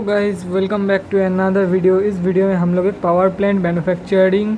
Guys welcome back to another video. इस video में हम लोग एक पावर प्लांट मैन्युफैक्चरिंग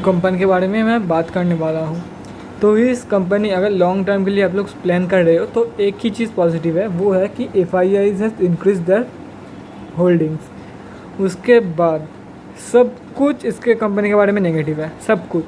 कंपनी के बारे में मैं बात करने वाला हूँ। तो इस कंपनी अगर लॉन्ग टर्म के लिए आप लोग प्लान कर रहे हो तो एक ही चीज़ पॉजिटिव है, वो है कि FIIs has increase their holdings. उसके बाद सब कुछ इसके कंपनी के बारे में नेगेटिव है। सब कुछ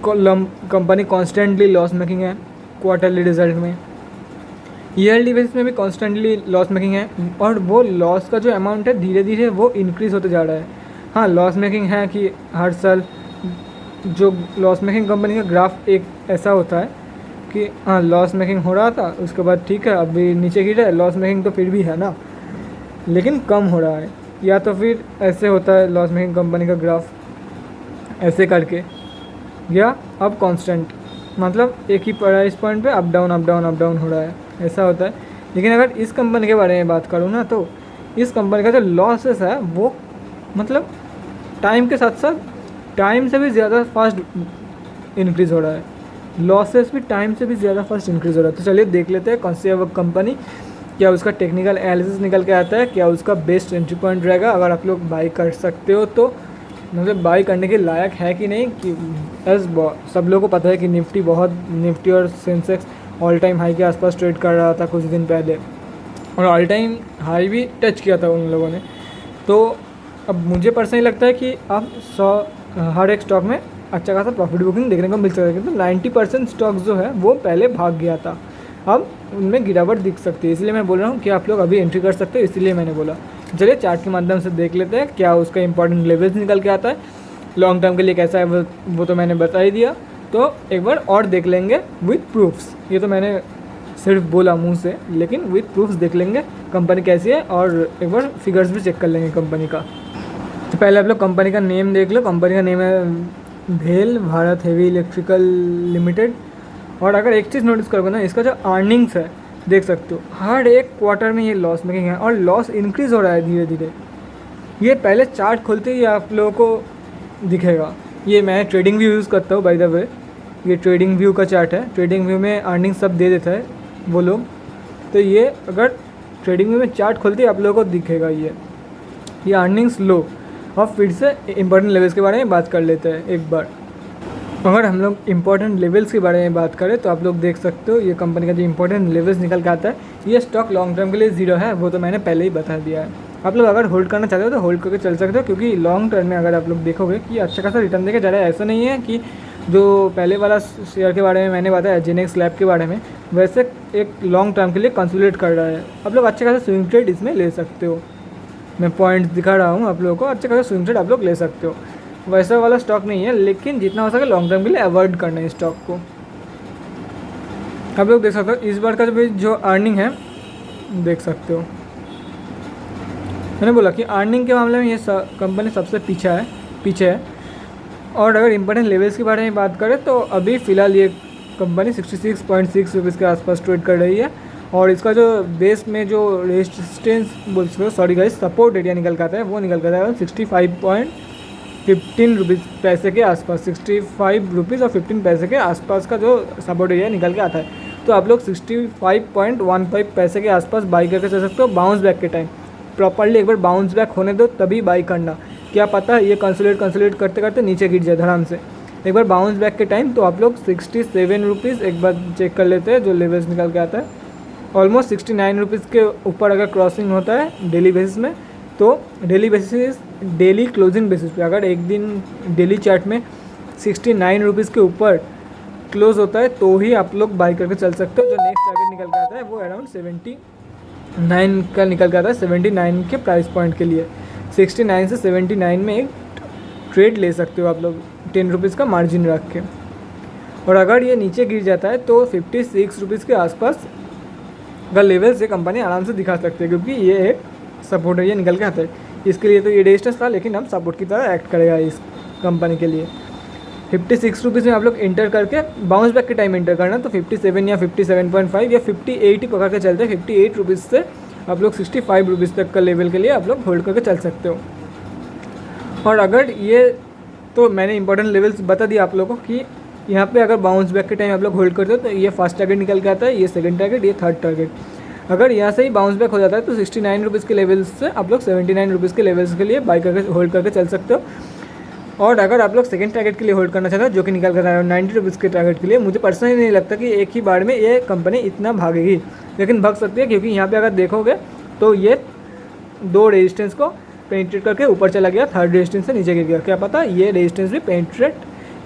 कंपनी कॉन्स्टेंटली लॉस मेकिंग है। क्वार्टरली रिजल्ट में ईयरली बेसिस में भी कॉन्स्टेंटली लॉस मेकिंग है, और वो लॉस का जो अमाउंट है धीरे धीरे वो इंक्रीज़ होते जा रहा है। हाँ, लॉस मेकिंग है कि हर साल जो लॉस मेकिंग कंपनी का ग्राफ एक ऐसा होता है कि हाँ लॉस मेकिंग हो रहा था, उसके बाद ठीक है अभी नीचे गिरा है, लॉस मेकिंग तो फिर भी है ना, लेकिन कम हो रहा है। या तो फिर ऐसे होता है लॉस मेकिंग कंपनी का ग्राफ ऐसे करके, या अब कांस्टेंट, मतलब एक ही प्राइस पॉइंट पे up down up down up down हो रहा है, ऐसा होता है। लेकिन अगर इस कंपनी के बारे में बात करूँ ना, तो इस कंपनी का जो लॉसेस है वो मतलब टाइम के साथ साथ टाइम से भी ज़्यादा फास्ट इंक्रीज़ हो रहा है। लॉसेस भी टाइम से भी ज़्यादा फास्ट इंक्रीज़ हो रहा है। तो चलिए देख लेते हैं कौन सी है वो कंपनी, क्या उसका टेक्निकल एनालिसिस निकल के आता है, क्या उसका बेस्ट एंट्री पॉइंट रहेगा, अगर आप लोग बाई कर सकते हो तो मतलब बाई करने के लायक है कि नहीं। कि सब लोगों को पता है कि निफ्टी और सेंसेक्स ऑल टाइम हाई के आसपास ट्रेड कर रहा था कुछ दिन पहले, और ऑल टाइम हाई भी टच किया था उन लोगों ने। तो अब मुझे पर्सनली लगता है कि आप हर एक स्टॉक में अच्छा खासा प्रॉफिट बुकिंग देखने को मिल सकता है, क्योंकि 90% स्टॉक्स जो है वो पहले भाग गया था, अब उनमें गिरावट दिख सकती है। इसलिए मैं बोल रहा हूँ कि आप लोग अभी एंट्री कर सकते हो, इसीलिए मैंने बोला। चलिए चार्ट के माध्यम से देख लेते हैं क्या उसका इंपॉर्टेंट लेवल्स निकल के आता है, लॉन्ग टर्म के लिए कैसा है वो तो मैंने बता ही दिया। तो एक बार और देख लेंगे विथ प्रूफ्स। ये तो मैंने सिर्फ बोला मुंह से, लेकिन विथ प्रूफ्स देख लेंगे कंपनी कैसी है, और एक बार फिगर्स भी चेक कर लेंगे कंपनी का। तो पहले आप लोग कंपनी का नेम देख लो। कंपनी का नेम है भेल भारत हेवी इलेक्ट्रिकल लिमिटेड। और अगर एक चीज़ नोटिस करोगे ना, इसका जो अर्निंग्स है देख सकते हो, हर एक क्वार्टर में ये लॉस मेकिंग है, और लॉस इंक्रीज़ हो रहा है धीरे धीरे। ये पहले चार्ट खोलते ही आप लोगों को दिखेगा। ये मैं ट्रेडिंग व्यू यूज़ करता हूँ बाय द वे, ये ट्रेडिंग व्यू का चार्ट है। ट्रेडिंग व्यू में अर्निंग सब दे देता है वो लोग। तो ये अगर ट्रेडिंग व्यू में चार्ट खोलते ही आप लोगों को दिखेगा ये अर्निंग्स लो। और फिर से इंपॉर्टेंट लेवल्स के बारे में बात कर लेते हैं एक बार। अगर हम लोग इंपॉर्टेंट लेवल्स के बारे में बात करें तो आप लोग देख सकते हो ये कंपनी का जो इंपॉर्टेंट लेवल्स निकल के आता है, ये स्टॉक लॉन्ग टर्म के लिए ज़ीरो है, वो तो मैंने पहले ही बता दिया है। आप लोग अगर होल्ड करना चाहते हो तो होल्ड करके चल सकते हो, क्योंकि लॉन्ग टर्म में अगर आप लोग देखोगे कि अच्छा खासा रिटर्न देके जा रहा है। ऐसा नहीं है कि जो पहले वाला शेयर के बारे में मैंने बताया जेनेक्स लैब के बारे में, वैसे एक लॉन्ग टर्म के लिए कंसोलिडेट कर रहा है। आप लोग अच्छे खासा स्विंग ट्रेड इसमें ले सकते हो। मैं पॉइंट्स दिखा रहा हूँ आप लोगों को, अच्छे खासा स्विंग ट्रेड आप लोग ले सकते हो। वैसा वाला स्टॉक नहीं है, लेकिन जितना हो सके लॉन्ग टर्म के लिए अवॉइड करना है स्टॉक को। आप लोग देख सकते हो इस बार का जो अर्निंग है देख सकते हो। मैंने बोला कि अर्निंग के मामले में ये कंपनी सबसे पीछे है। और अगर इंपॉर्टेंट लेवल्स के बारे में बात करें तो अभी फ़िलहाल ये कंपनी 66.6 रुपीज़ के आसपास ट्रेड कर रही है, और इसका जो बेस में जो रेजिस्टेंस बोल सकते हो, सॉरी गाइस, सपोर्ट एरिया निकल के आता है, वो निकल के आता है 65.15 रुपीज़ पैसे के आसपास। 65 रुपीज़ और 15 पैसे के आसपास का जो सपोर्ट एरिया निकल के आता है। तो आप लोग 65.15 पैसे के आसपास बाई करके चल सकते हो। बाउंस बैक के टाइम प्रॉपर्ली एक बार बाउंस बैक होने दो तभी बाई करना। क्या पता है ये कंसोलिडेट करते करते नीचे गिर जाए धड़ाम से। एक बार बाउंस बैक के टाइम तो आप लोग 67 रुपीज़ एक बार चेक कर लेते हैं जो लेवल्स निकल के आता है। ऑलमोस्ट 69 रुपीज़ के ऊपर अगर क्रॉसिंग होता है डेली बेसिस में, तो डेली क्लोजिंग बेसिस पे अगर एक दिन डेली चार्ट में 69 रुपीज़ के ऊपर क्लोज होता है तो ही आप लोग बाई करके चल सकते हो। जो नेक्स्ट टारगेट निकल के आता है वो अराउंड 79 का निकल के आता है। 79 के प्राइस पॉइंट के लिए 69 से 79 में एक ट्रेड ले सकते हो आप लोग 10 रुपीज़ का मार्जिन रख के। और अगर ये नीचे गिर जाता है तो 56 रुपीज़ के आसपास का लेवल से कंपनी आराम से दिखा सकती है, क्योंकि ये एक सपोर्ट एरिया निकल के आता है। इसके लिए तो ये रेजिस्टेंस था, लेकिन अब सपोर्ट की तरह एक्ट करेगा इस कंपनी के लिए। 56 रुपीज़ में आप लोग इंटर करके बाउंस बैक के टाइम इंटर करना, तो 57 या 57.5 या 58 ही पकड़ के चलते हैं। 58 रुपीज़ से आप लोग 65 रुपीज़ तक का लेवल के लिए आप लोग होल्ड करके चल सकते हो। और अगर ये तो मैंने इंपॉर्टेंट लेवल्स बता दिया आप लोगों को कि यहाँ पे अगर बाउंस बैक के टाइम आप लोग होल्ड करते हो तो ये फर्स्ट टारगेट निकल के आता है, ये सेकंड टारगेट, ये थर्ड टारगेट। अगर यहाँ से ही बाउंस बैक हो जाता है तो 69 रुपीज़ के लेवल्स से आप लोग 79 रुपीज़ के लेवल्स के लिए बाई करके होल्ड करके चल सकते हो। और अगर आप लोग सेकंड टारगेट के लिए होल्ड करना चाहते हो जो कि निकल कर आया 90 रुपीज़ के टारगेट के लिए, मुझे पर्सनली नहीं लगता कि एक ही बार में ये कंपनी इतना भागेगी, लेकिन भाग सकती है क्योंकि यहाँ पे अगर देखोगे तो ये 2 रेजिस्टेंस को पेनिट्रेट करके ऊपर चला गया, 3rd रेजिस्टेंस से नीचे गिर गया। क्या पता ये रेजिस्टेंस भी पेनिट्रेट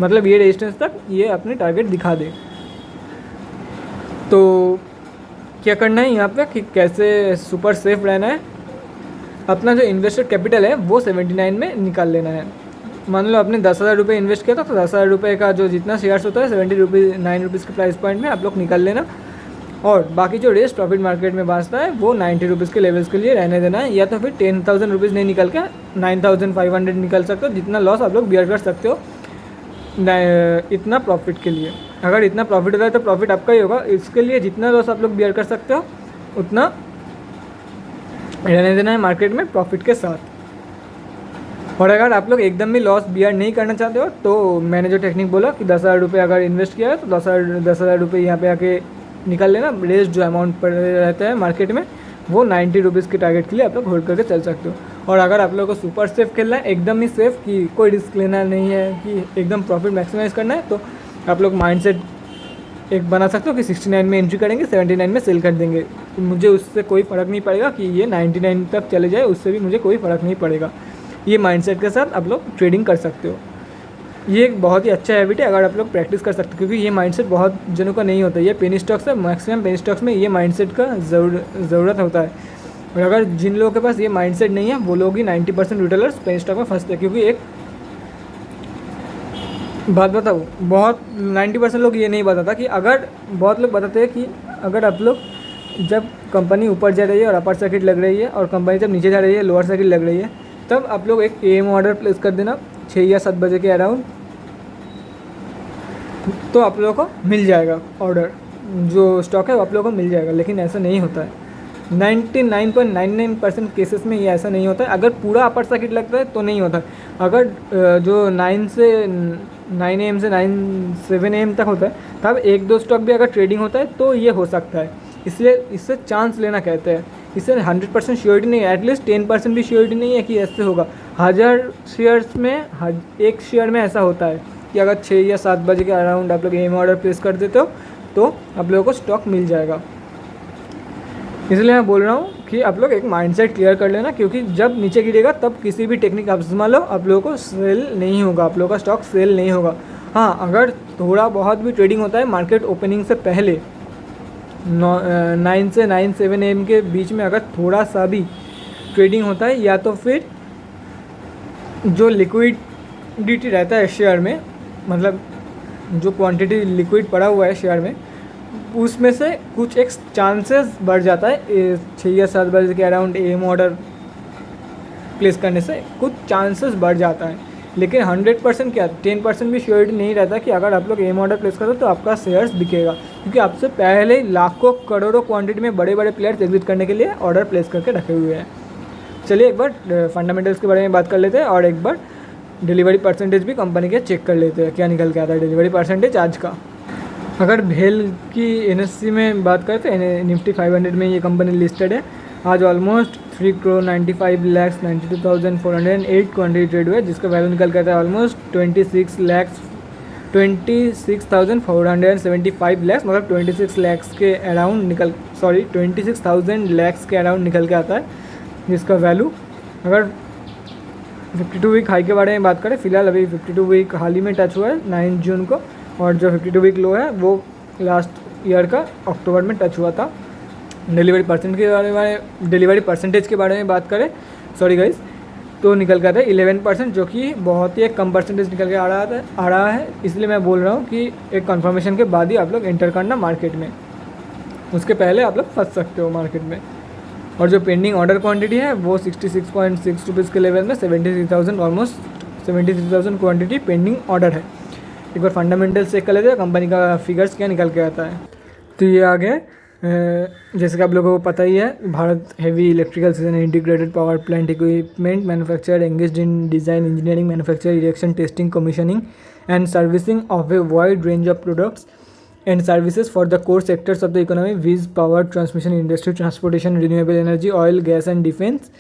मतलब ये रेजिस्टेंस तक ये अपने टारगेट दिखा दे। तो क्या करना है यहाँ पे कि कैसे सुपर सेफ रहना है, अपना जो इन्वेस्टेड कैपिटल है वो 79 में निकाल लेना है। मान लो आपने 10,000 रुपये इन्वेस्ट किया था तो 10,000 रुपये का जो जितना शेयर्स होता है 9 रुपीज़ के प्राइस पॉइंट में आप लोग निकाल लेना, और बाकी जो रेस्ट प्रॉफिट मार्केट में बाँचता है वो 90 रुपीज़ के लेवल्स के लिए रहने देना है, या तो फिर 10,000 रुपीज़ नहीं निकल के 9,500 निकल सकते हो, जितना लॉस आप लोग बियर कर सकते हो इतना प्रॉफिट के लिए। अगर इतना प्रॉफिट होता है तो प्रॉफिट आपका ही होगा, इसके लिए जितना लॉस आप लोग बियर कर सकते हो उतना रहने देना है मार्केट में प्रॉफिट के साथ। और अगर आप लोग एकदम भी लॉस बियर नहीं करना चाहते हो तो मैंने जो टेक्निक बोला कि 10,000 रुपये अगर इन्वेस्ट किया है तो 10,000 रुपये यहाँ पे आके निकाल लेना, रेस्ट जो अमाउंट पड़ रहता है मार्केट में वो 90 रुपीज़ के टारगेट के लिए आप लोग होल्ड करके चल सकते हो। और अगर आप लोगों को सुपर सेफ खेलना है, एकदम ही सेफ कि कोई रिस्क लेना नहीं है, कि एकदम प्रॉफिट मैक्सिमाइज़ करना है, तो आप लोग माइंडसेट एक बना सकते हो कि 69 में एंट्री करेंगे, 79 में सेल कर देंगे, तो मुझे उससे कोई फ़र्क नहीं पड़ेगा कि ये 99 तक चले जाए, उससे भी मुझे कोई फ़र्क नहीं पड़ेगा। ये माइंडसेट के साथ आप लोग ट्रेडिंग कर सकते हो। ये एक बहुत ही अच्छा हैबिट है अगर आप लोग प्रैक्टिस कर सकते हो, क्योंकि ये माइंडसेट बहुत जनों का नहीं होता। ये पेनी स्टॉक्स है, मैक्सिमम पेनी स्टॉक्स में ये माइंडसेट का ज़रूरत होता है, और अगर जिन लोगों के पास ये माइंडसेट नहीं है वो लोग ही 90% रिटेलर्स पेनी स्टॉक में फंसते हैं। क्योंकि एक बात बताओ, बहुत 90% लोग ये नहीं बताता कि अगर बहुत लोग बताते हैं कि अगर आप लोग जब कंपनी ऊपर जा रही है और अपर सर्किट लग रही है और कंपनी जब नीचे जा रही है लोअर सर्किट लग रही है, तब आप लोग एक एम ऑर्डर प्लेस कर देना 6 या 7 बजे के अराउंड, तो आप लोगों को मिल जाएगा ऑर्डर, जो स्टॉक है वो आप लोगों को मिल जाएगा। लेकिन ऐसा नहीं होता है, 99.99% केसेस में ये ऐसा नहीं होता है। अगर पूरा अपर सर्किट लगता है तो नहीं होता है। अगर जो 9 AM से 7 AM तक होता है तब 1-2 स्टॉक भी अगर ट्रेडिंग होता है तो ये हो सकता है, इसलिए इससे चांस लेना कहते हैं। इससे 100% श्योरिटी नहीं है, एटलीस्ट 10% भी श्योरिटी नहीं है कि ऐसे होगा। 1000 शेयर्स में एक शेयर में ऐसा होता है कि अगर 6 या 7 बजे के अराउंड आप लोग एम ऑर्डर प्लेस कर देते हो तो आप लोगों को स्टॉक मिल जाएगा। इसलिए मैं बोल रहा हूँ कि आप लोग एक माइंडसेट क्लियर कर लेना, क्योंकि जब नीचे गिरेगा तब किसी भी टेक्निक आप आजमा लो, आप लोगों को सेल नहीं होगा, आप लोगों का स्टॉक सेल नहीं होगा। हाँ, अगर थोड़ा बहुत भी ट्रेडिंग होता है मार्केट ओपनिंग से पहले 9 से 7 AM के बीच में, अगर थोड़ा सा भी ट्रेडिंग होता है, या तो फिर जो लिक्विडिटी रहता है शेयर में, मतलब जो क्वांटिटी लिक्विड पड़ा हुआ है शेयर में, उसमें से कुछ एक चांसेस बढ़ जाता है 6 या 7 बजे के अराउंड एम ऑर्डर प्लेस करने से कुछ चांसेस बढ़ जाता है। लेकिन 100% क्या 10% भी श्योरिटी नहीं रहता कि अगर आप लोग एम ऑर्डर प्लेस करो तो आपका शेयर्स बिकेगा, क्योंकि आपसे पहले ही लाखों करोड़ों क्वांटिटी में बड़े बड़े प्लेयर्स एग्जिट करने के लिए ऑर्डर प्लेस करके रखे हुए हैं। चलिए एक बार फंडामेंटल्स के बारे में बात कर लेते हैं और एक बार डिलीवरी परसेंटेज भी कंपनी के चेक कर लेते हैं, क्या निकल के आता है डिलीवरी परसेंटेज आज का। अगर भेल की NSE में बात करें तो निफ्टी 500 में ये कंपनी लिस्टेड है। आज ऑलमोस्ट 3,95,92,408 क्वान्टिटी ट्रेड हुआ है, जिसका वैल्यू निकल कर आता है ऑलमोस्ट 26,475 लैक्स, मतलब 26 लैक्स के अराउंड 26,000 लैक्स के अराउंड निकल के आता है जिसका वैल्यू। अगर 52 वीक हाई के बारे में बात करें, फिलहाल अभी 52 वीक हाल ही में टच हुआ है 9 जून को, और जो 52 वीक लो है वो लास्ट ईयर का अक्टूबर में टच हुआ था। डिलीवरी परसेंटेज के बारे में बात करें, सॉरी गाइस, तो निकल कर है 11%, जो कि बहुत ही एक कम परसेंटेज निकल के आ रहा है। इसलिए मैं बोल रहा हूँ कि एक कंफर्मेशन के बाद ही आप लोग एंटर करना मार्केट में, उसके पहले आप लोग फंस सकते हो मार्केट में। और जो पेंडिंग ऑर्डर क्वांटिटी है वो 66.6 रुपीज़ के लेवल में 73,000 ऑलमोस्ट 73,000 क्वांटिटी पेंडिंग ऑर्डर है। एक बार फंडामेंटल्स चेक कर लेते हैं कंपनी का फिगर्स क्या निकल के आता है। तो ये आ गया, जैसे कि आप लोगों को पता ही है, Bharat heavy electrical system integrated power plant equipment manufacture engaged in design engineering manufacture erection testing commissioning and servicing of a wide range of products and services for the core sectors of the economy viz power transmission industry transportation renewable energy oil gas and defence.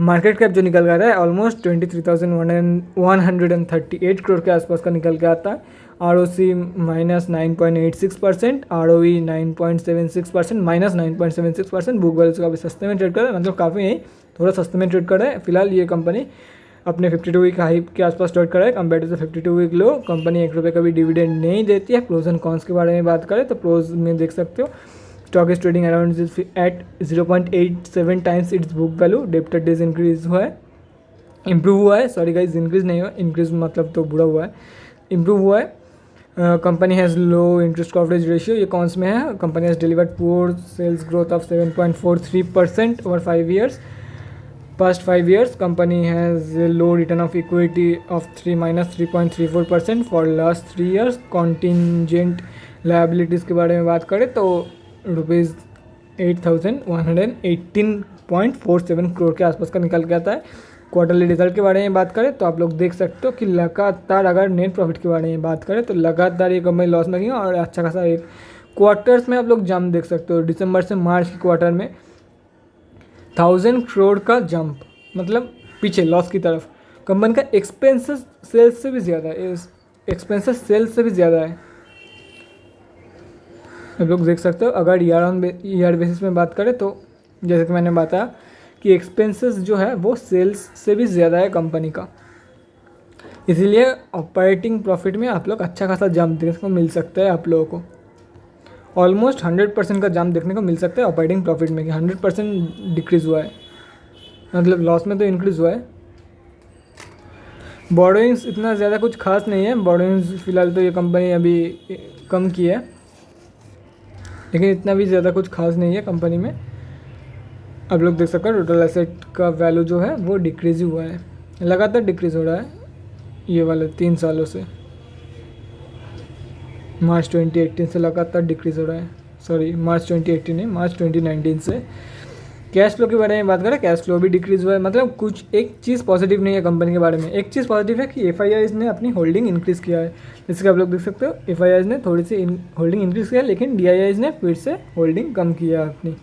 Market cap जो निकल कर रहा है almost 23,138 crore के आसपास का निकल के आता है। ROC -9.86%, ROE 9.76%, -9.76%। बुक वैल्यू काफ़ी सस्ते में ट्रेड कर रहा है, मतलब काफ़ी नहीं, थोड़ा सस्ते में ट्रेड कर रहा है। फिलहाल ये कंपनी अपने 52 वीक हाई के आसपास ट्रेड कर रहा है compare to 52 week low. Company 1 रुपये का भी डिविडेंड नहीं देती है। प्रोज एंड कॉन्स के बारे में बात करें तो प्रोज में देख सकते हो stock is trading around at 0.87 times its book value. Debtor days increase हुआ है, इम्प्रूव हुआ है, सॉरी गाइज इंक्रीज नहीं हुआ, इंक्रीज मतलब तो बुरा हुआ है, इम्प्रूव हुआ है। Company has low interest coverage ratio, ये कॉन्स में है। Company has delivered poor sales growth of 7.43% over 5 years। Past 5 years, company has a low return of equity of -3.34% for last 3 years। Contingent liabilities के बारे में बात करें तो ₹8,118.47 करोड़ के आसपास का निकल के आता है। क्वार्टरली रिजल्ट के बारे में बात करें तो आप लोग देख सकते हो कि लगातार, अगर नेट प्रॉफिट के बारे में बात करें तो लगातार ये कंपनी लॉस में गई और अच्छा खासा एक क्वार्टर्स में आप लोग जंप देख सकते हो। दिसंबर से मार्च के क्वार्टर में 1000 करोड़ का जंप, मतलब पीछे लॉस की तरफ। कंपनी का एक्सपेंसेस सेल्स से भी ज़्यादा है, एक्सपेंसेस सेल्स से भी ज़्यादा है, आप लोग देख सकते हो। अगर ईयर बेसिस में बात करें तो जैसे कि मैंने बताया कि एक्सपेंसेस जो है वो सेल्स से भी ज़्यादा है कंपनी का, इसीलिए ऑपरेटिंग प्रॉफिट में आप लोग अच्छा खासा जंप देखने को मिल सकता है। आप लोगों को ऑलमोस्ट 100% का जंप देखने को मिल सकता है ऑपरेटिंग प्रॉफिट में, कि 100% डिक्रीज़ हुआ है, मतलब लॉस में तो इंक्रीज़ हुआ है। बोरोइंग्स इतना ज़्यादा कुछ खास नहीं है, बोरोइंग्स फिलहाल तो ये कंपनी अभी कम की है, लेकिन इतना भी ज़्यादा कुछ खास नहीं है कंपनी में। आप लोग देख सकते हो टोटल एसेट का वैल्यू जो है वो डिक्रीज़ हुआ है, लगातार डिक्रीज़ हो रहा है ये वाले 3 सालों से। मार्च 2018 से लगातार डिक्रीज़ हो रहा है, सॉरी मार्च 2018 नहीं, मार्च 2019 से। कैश फ्लो के बारे में बात करें, कैश फ्लो भी डिक्रीज़ हुआ है, मतलब कुछ एक चीज़ पॉजिटिव नहीं है कंपनी के बारे में। एक चीज़ पॉजिटिव है कि FIIs ने अपनी होल्डिंग इंक्रीज़ किया है, जैसे कि आप लोग देख सकते हो FIIs ने थोड़ी सी होल्डिंग इंक्रीज़ किया है, लेकिन DIIs ने फिर से होल्डिंग कम किया है अपनी।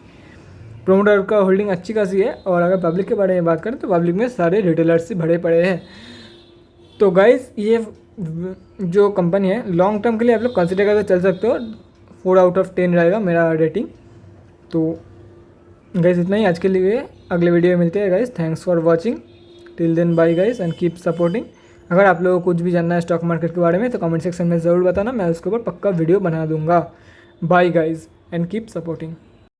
प्रोमोटर का होल्डिंग अच्छी खासी है। और अगर पब्लिक के बारे में बात करें तो पब्लिक में सारे रिटेलर्स से भरे पड़े हैं। तो गाइस ये जो कंपनी है लॉन्ग टर्म के लिए आप लोग कंसिडर करके चल सकते हो। 4 आउट ऑफ 10 रहेगा मेरा रेटिंग। तो गाइस इतना ही आज के लिए, अगले वीडियो में मिलते हैं guys. Thanks for watching, till then bye guys and keep supporting. अगर आप लोगों को कुछ भी जानना है स्टॉक मार्केट के बारे में तो कमेंट सेक्शन में ज़रूर बताना, मैं उसके ऊपर पक्का वीडियो बना दूंगा। Bye guys and keep supporting.